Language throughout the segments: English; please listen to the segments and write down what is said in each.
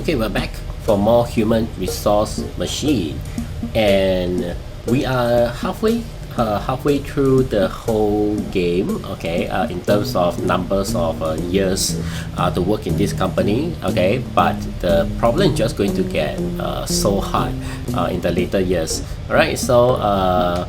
Okay, we're back for more human resource machine, and we are halfway through the whole game. Okay, in terms of numbers of years to work in this company. Okay, but the problem is just going to get so hard in the later years. All right, so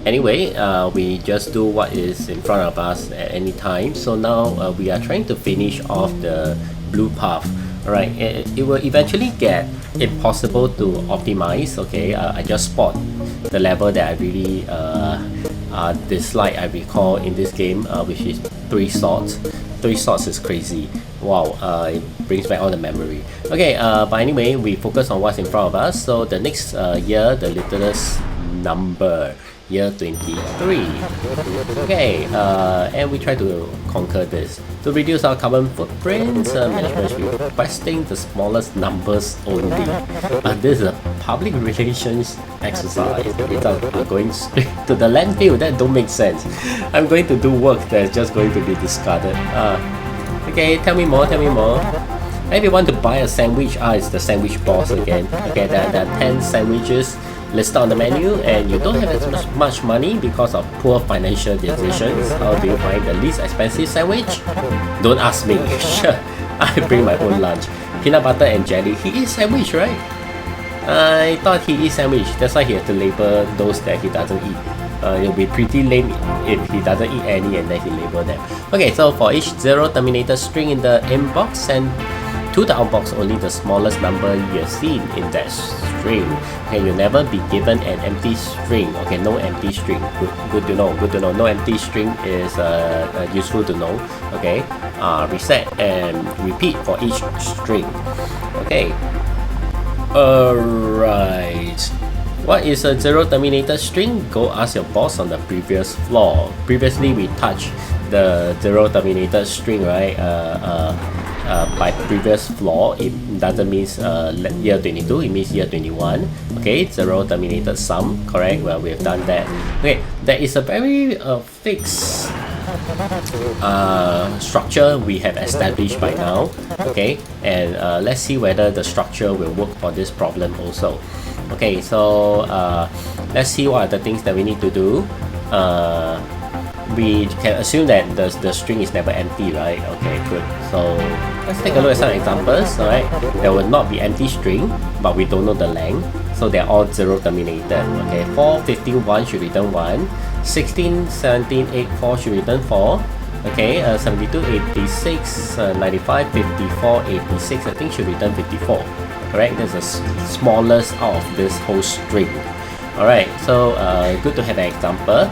anyway, we just do what is in front of us at any time. So now we are trying to finish off the blue path. Alright, it will eventually get impossible to optimize. Okay, I just spot the level that I really dislike, I recall in this game, which is 3 swords. 3 swords is crazy. Wow, it brings back all the memory. Okay, but anyway, we focus on what's in front of us. So the next year, the littlest number, year 23. Okay, and we try to conquer this. To reduce our carbon footprint, management should be requesting the smallest numbers only. This is a public relations exercise without going straight to the landfill. That don't make sense. I'm going to do work that's just going to be discarded. Okay, tell me more, tell me more. If you want to buy a sandwich, it's the sandwich boss again. Okay, there are 10 sandwiches listed on the menu, and you don't have as much money because of poor financial decisions. How do you find the least expensive sandwich? Don't ask me. Sure, I bring my own lunch. Peanut butter and jelly. He eats sandwich, right? I thought he eats sandwich. That's why he has to label those that he doesn't eat. It'll be pretty lame if he doesn't eat any and then he label them. Okay, so for each 0 terminator string in the inbox, send to the outbox only the smallest number you have seen in that string. Okay, you'll never be given an empty string. Okay, no empty string. Good to know. Good to know. No empty string is useful to know. Okay, reset and repeat for each string. Okay. Alright. What is a 0 terminator string? Go ask your boss on the previous floor. Previously, we touched the 0 terminator string, right? By previous floor, it doesn't mean year 22, it means year 21. Okay, 0 terminated sum, correct? Well, we have done that. Okay, there is a very fixed structure we have established by now. Okay, and let's see whether the structure will work for this problem also. Okay, so let's see what are the things that we need to do. We can assume that the string is never empty, right? Okay, good. So let's take a look at some examples. Alright, there will not be empty string, but we don't know the length, so they're all 0 terminated. Okay, 4, 15, 1 should return 1. 16, 17, 8, 4 should return 4. Okay, 72, 86, 95, 54, 86, I think should return 54. Correct, that's the smallest out of this whole string. Alright, so good to have an example.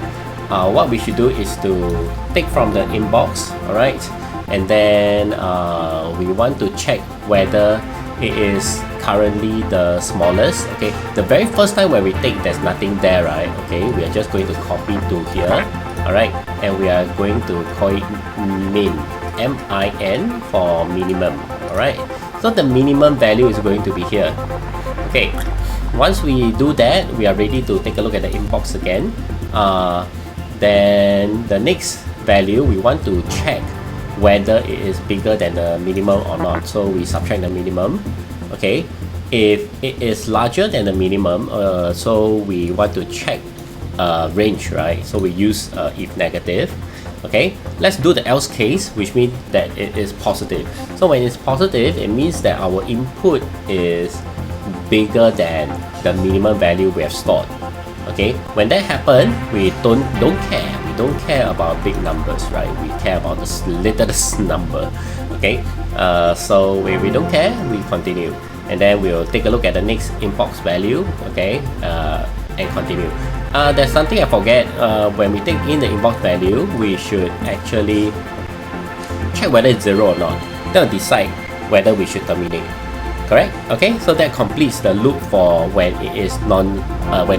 What we should do is to take from the inbox, alright, and then we want to check whether it is currently the smallest. Okay, the very first time when we take, there's nothing there, right? Okay, we are just going to copy to here, alright, and we are going to call it min, M-I-N for minimum, alright. So the minimum value is going to be here. Okay, once we do that, we are ready to take a look at the inbox again. Then the next value, we want to check whether it is bigger than the minimum or not. So we subtract the minimum. Okay, if it is larger than the minimum, so we want to check range, right? So we use if negative. Okay, let's do the else case, which means that it is positive. So when it's positive, it means that our input is bigger than the minimum value we have stored. Okay, when that happens, we don't care. We don't care about big numbers, right? We care about the littlest number. Okay, so when we don't care, we continue, and then we'll take a look at the next inbox value. Okay, and continue. There's something I forget. When we take in the inbox value, we should actually check whether it's 0 or not. Then decide whether we should terminate. Correct? Okay, so that completes the loop for when it is when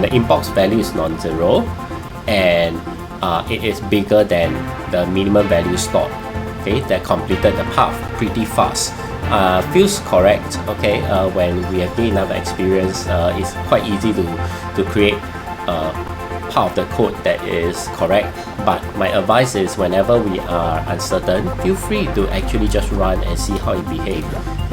the inbox value is non-zero and it is bigger than the minimum value stored. Okay, that completed the path pretty fast. Feels correct. Okay, when we have gained enough experience, it's quite easy to create part of the code that is correct. But my advice is, whenever we are uncertain, feel free to actually just run and see how it behaves.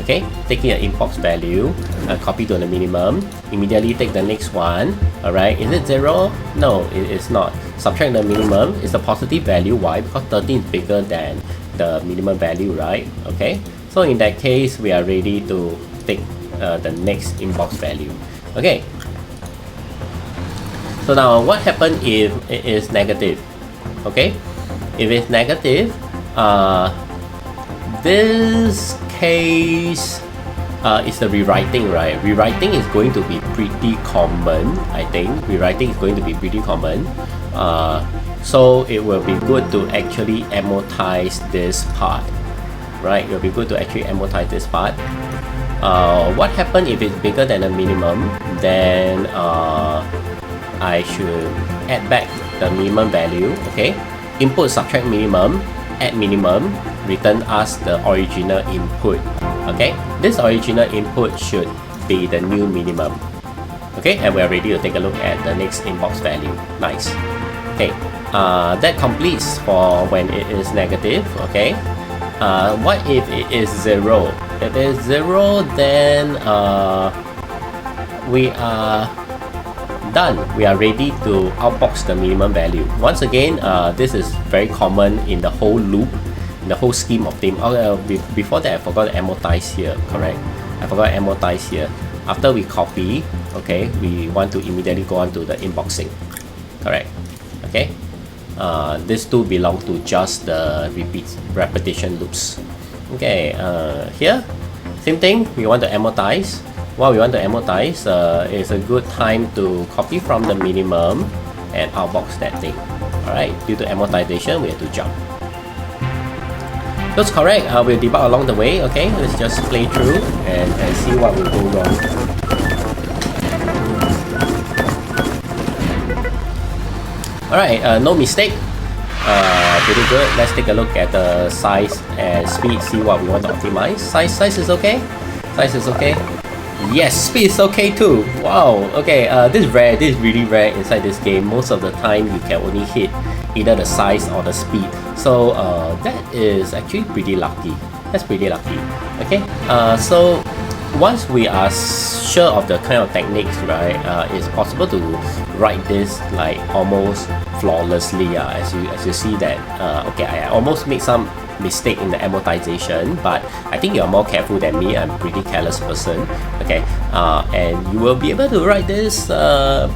Okay, taking an inbox value, copy to the minimum, immediately take the next one. Alright, is it 0? No, it is not. Subtract the minimum, it's a positive value. Why? Because 13 is bigger than the minimum value, right? Okay, so in that case, we are ready to take the next inbox value. Okay, so now what happens if it is negative? Okay, if it's negative, this case is the rewriting, right? Rewriting is going to be pretty common, I think. Rewriting is going to be pretty common. So it will be good to actually amortize this part, right? It will be good to actually amortize this part. What happens if it's bigger than the minimum? Then I should add back the minimum value. Okay, input subtract minimum, add minimum, return us the original input. Okay, this original input should be the new minimum. Okay, and we're ready to take a look at the next inbox value. Nice. Okay, that completes for when it is negative. Okay, what if it is 0? If it's 0, then we are done. We are ready to outbox the minimum value. Once again, this is very common in the whole loop, in the whole scheme of things. Before that, I forgot to amortize here. Correct. I forgot to amortize here. After we copy, okay, we want to immediately go on to the inboxing. Correct. Okay. These two belong to just the repetition loops. Okay. Here, same thing. We want to amortize. What we want to amortize is a good time to copy from the minimum and outbox that thing. Alright, due to amortization, we have to jump. That's correct. We'll debug along the way. Okay, let's just play through and see what will go wrong. Alright, no mistake. Pretty good. Let's take a look at the size and speed, see what we want to optimize. Size is okay. Size is okay. Yes, speed is okay too. Wow. Okay. This is rare. This is really rare inside this game. Most of the time, you can only hit either the size or the speed. So that is actually pretty lucky. That's pretty lucky. Okay. So once we are sure of the kind of techniques, right, it's possible to write this like almost flawlessly. As you see that. Okay, I almost made some mistake in the amortization, but I think you're more careful than me. I'm a pretty careless person. Okay, and you will be able to write this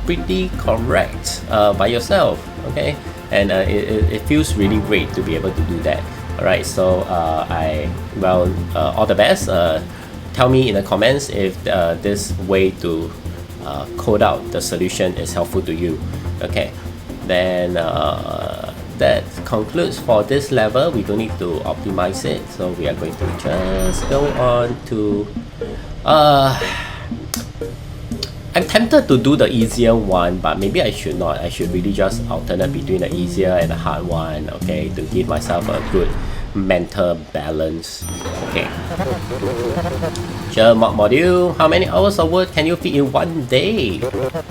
pretty correct by yourself. Okay, and it feels really great to be able to do that. Alright, so all the best. Tell me in the comments if this way to code out the solution is helpful to you. Okay, then that concludes for this level. We don't need to optimize it, so we are going to just go on to I'm tempted to do the easier one, but maybe I should not. I should really just alternate between the easier and the hard one, okay, to give myself a good mental balance. Okay, module. How many hours of work can you fit in one day?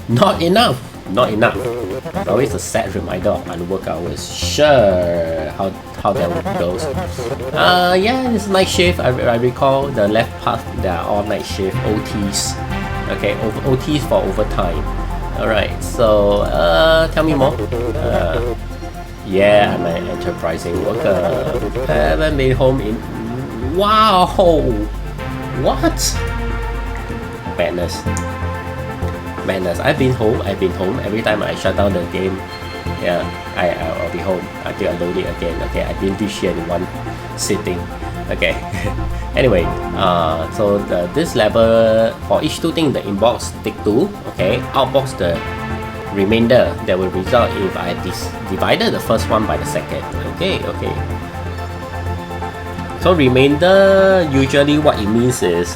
Not enough. Not enough. It's always a sad reminder of unworked hours. Sure, how that goes. Yeah, it's night shift. I recall the left part. They are all night shift OTs. Okay, OTs for overtime. Alright, so tell me more. Yeah, I'm an enterprising worker. I haven't been home in... Wow! What? Madness. I've been home. Every time I shut down the game, yeah, I'll be home until I load it again. Okay, I didn't do shit in one sitting. Okay. Anyway, so this level, for each two things, the inbox, take 2. Okay, outbox the remainder that will result if I divided the first one by the second. Okay. So remainder, usually what it means is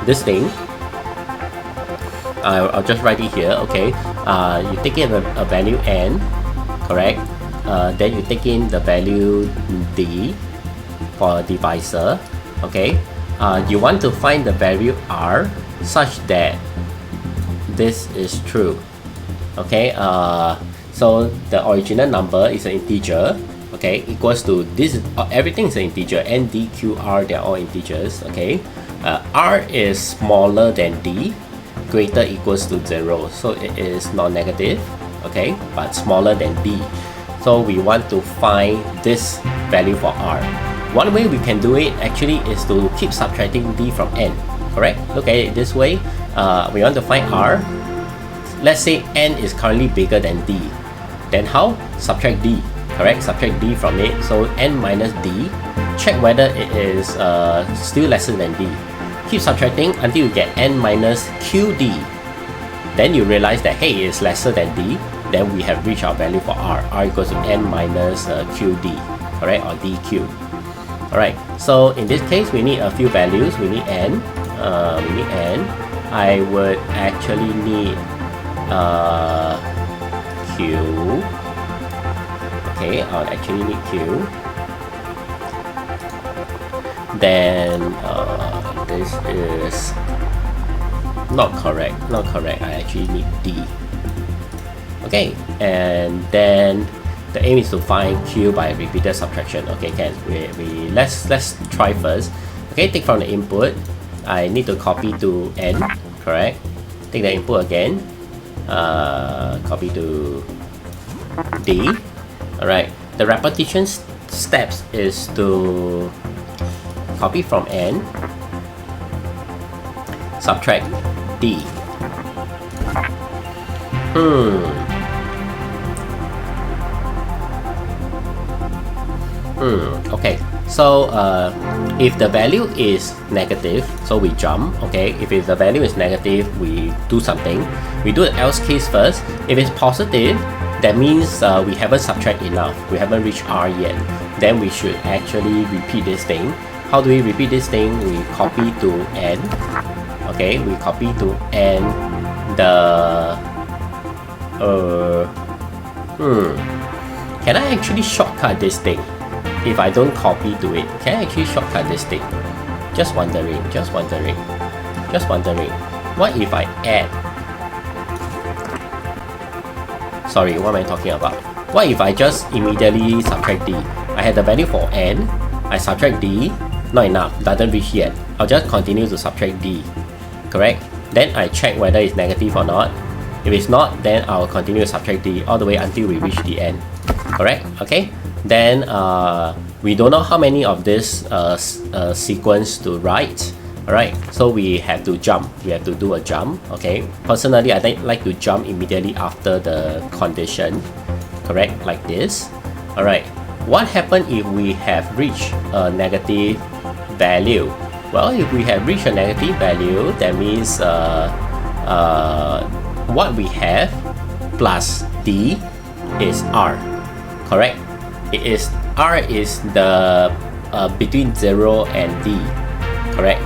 this thing. I'll just write it here. Okay, you take in a value n, correct? Then you take in the value d for a divisor. Okay, you want to find the value r such that this is true. Okay, so the original number is an integer. Okay, equals to this. Everything is an integer. N, D, Q, R. They are all integers. Okay. R is smaller than D, greater equals to 0, so it is non-negative, okay, but smaller than D. So we want to find this value for R. One way we can do it actually is to keep subtracting D from N, correct? Look at it this way. We want to find R. Let's say N is currently bigger than D. Then how? Subtract D, correct? Subtract D from it. So N minus D. Check whether it is still lesser than D. Keep subtracting until you get N minus QD. Then you realize that hey, it's lesser than D. Then we have reached our value for R. R equals to N minus QD, correct? Or DQ. Alright, so in this case, we need a few values. We need N. I would actually need Q. Okay, I would actually need Q. Then this is not correct. I actually need D. Okay, and then the aim is to find Q by repeated subtraction. Okay, let's try first. Okay, take from the input. I need to copy to N, correct? Take the input again. Copy to D. Alright, the repetition steps is to copy from N, subtract D. Okay, so if the value is negative, so we jump. Okay, if the value is negative, we do something. We do the else case first. If it's positive, that means we haven't subtracted enough. We haven't reached R yet. Then we should actually repeat this thing. How do we repeat this thing? We copy to N. Okay, we copy to N the can I actually shortcut this thing? If I don't copy to it, can I actually shortcut this thing? Just wondering. What if I add? Sorry, what am I talking about? What if I just immediately subtract D? I had the value for N, I subtract D, not enough, doesn't reach yet. I'll just continue to subtract D, correct? Then I check whether it's negative or not. If it's not, then I'll continue to subtract D all the way until we reach the end, correct? Okay. Then we don't know how many of this sequence to write. Alright, so we have to jump. We have to do a jump. Okay. Personally, I like to jump immediately after the condition. Correct, like this. Alright. What happens if we have reached a negative value? Well, if we have reached a negative value, that means what we have plus D is R. Correct. R is the between 0 and D, correct?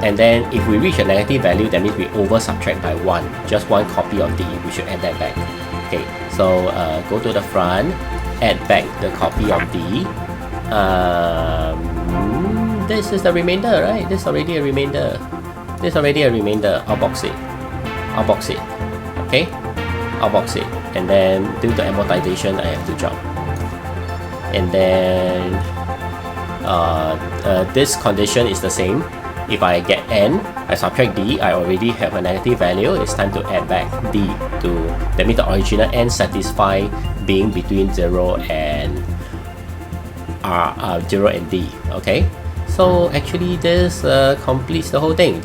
And then if we reach a negative value, that means we over subtract by 1, just one copy of D. We should add that back. Okay, so go to the front, add back the copy of D. This is the remainder, right? This is already a remainder. I'll box it. Okay, I'll box it, and then due to amortization, I have to jump. And then this condition is the same. If I get N, I subtract D, I already have a negative value. It's time to add back D to, that means the original N satisfy being between 0 and 0 and D. Okay, so actually this completes the whole thing.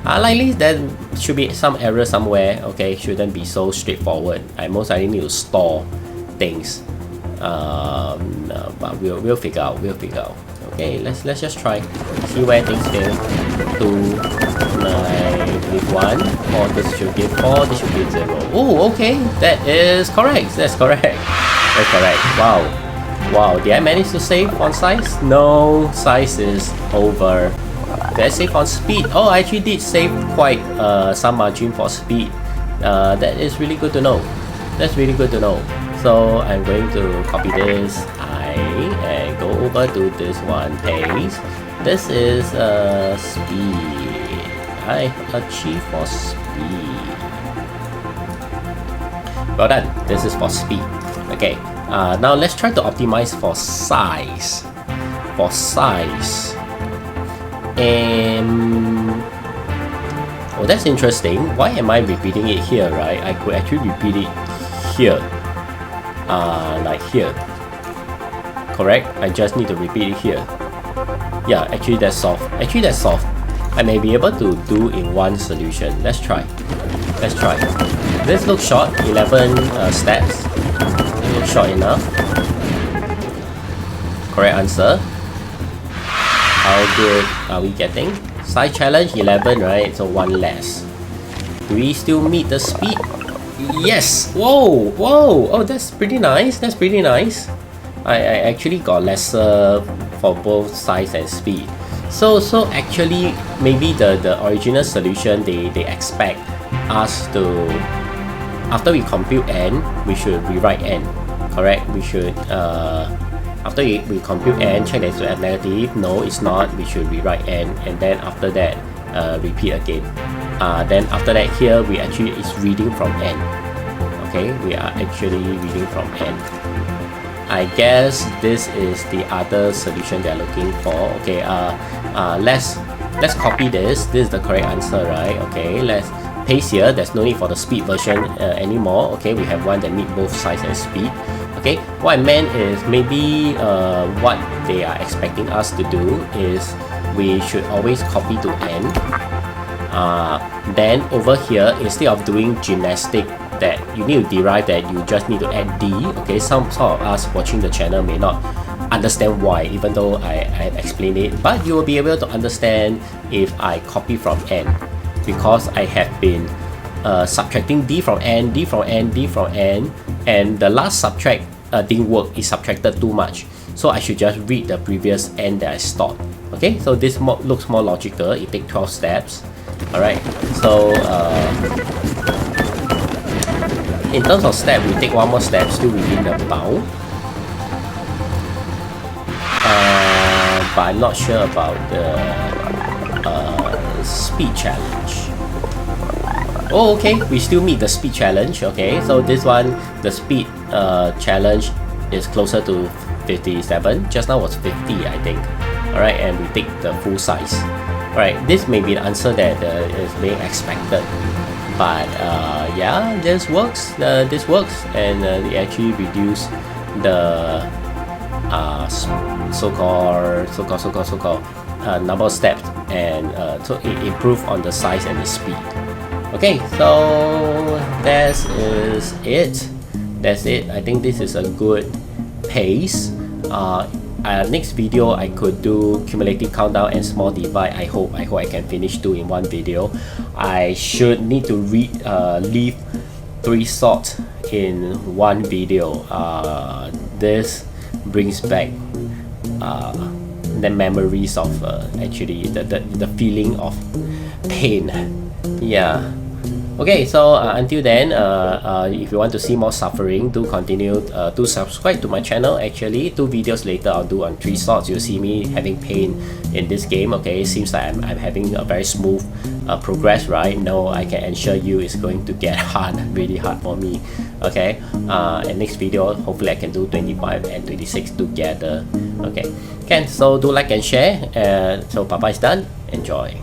Likely there should be some error somewhere. Okay, shouldn't be so straightforward. I most likely need to store things. But we'll figure out. Okay, let's just try, see where things fail. 2, 9 with 1, or this should give 4, this should give 0. Oh, okay, that is correct. That's correct. Wow, did I manage to save on size? No, size is over. Did I save on speed? Oh, I actually did save quite some margin for speed. That is really good to know. So I'm going to copy this and go over to this one, paste. This is speed. I achieve for speed. Well done. This is for speed. Okay. Now let's try to optimize for size. And oh, that's interesting. Why am I repeating it here, right? I could actually repeat it here, like here. Correct? I just need to repeat it here. Yeah, actually that's solved. Actually that's solved. I may be able to do in one solution. Let's try. Let's try. This looks short. 11 steps. Looks short enough. Correct answer. How good are we getting? Size challenge 11, right? So one less. Do we still meet the speed? Yes! Whoa! Whoa! Oh, that's pretty nice. That's pretty nice. I actually got lesser for both size and speed. So actually maybe the original solution they expect us to, after we compute n, we should rewrite n. Correct? We should after we compute n, check that it's a negative. No, it's not. We should rewrite n, and then after that repeat again. Then after that here we actually is reading from n. Okay, we are actually reading from n. I guess this is the other solution they're looking for. Okay, let's copy this. This is the correct answer, right? Okay, let's paste here. There's no need for the speed version anymore. Okay, we have one that meet both size and speed. Okay, what I meant is maybe what they are expecting us to do is we should always copy to n. Then over here, instead of doing gymnastic that you need to derive that you just need to add d. Okay, some of us watching the channel may not understand why, even though I explained it, but you will be able to understand if I copy from n, because I have been subtracting d from n, d from n, d from n, and the last subtract didn't work. It subtracted too much, so I should just read the previous n that I stored. Okay, so this looks more logical. It takes 12 steps. Alright, so in terms of step, we take one more step still within the bound. But I'm not sure about the speed challenge. Oh, okay, we still meet the speed challenge. Okay, so this one, the speed challenge is closer to 57. Just now was 50, I think. Alright, and we take the full size. Alright, this may be the answer that is being expected. But yeah, this works. This works, and it actually reduce the so-called number of steps, and so it improve on the size and the speed. Okay, so that is it. That's it. I think this is a good pace. Next video I could do cumulative countdown and small divide. I hope I can finish 2 in one video. I should need to leave 3 sorts in one video. This brings back the memories of actually the feeling of pain. Yeah. Okay, so until then, if you want to see more suffering, do continue to subscribe to my channel. Actually, 2 videos later, I'll do on 3 sorts. You'll see me having pain in this game. Okay, it seems like I'm having a very smooth progress, right? No, I can assure you it's going to get hard, really hard for me. Okay, and next video, hopefully I can do 25 and 26 together. Okay, so do like and share. So Papa is done. Enjoy.